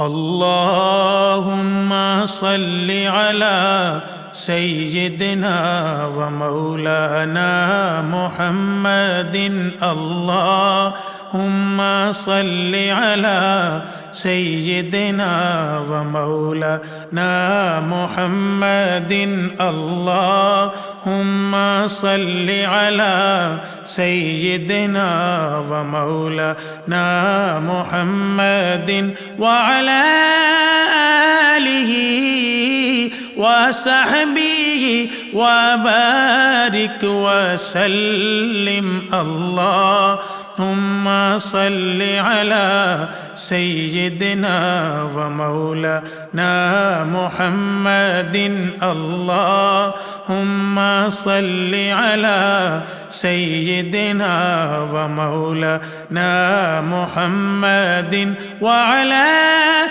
اللهم صل على سيدنا ومولانا محمد. اللهم صل على سيدنا ومولانا محمد. اللهم صل على سيدنا ومولانا محمد وعلى آله وصحبه وبارك وسلم. اللهم صل على سيدنا ومولانا محمد. اللهم صل على سيدنا ومولانا محمد وعلى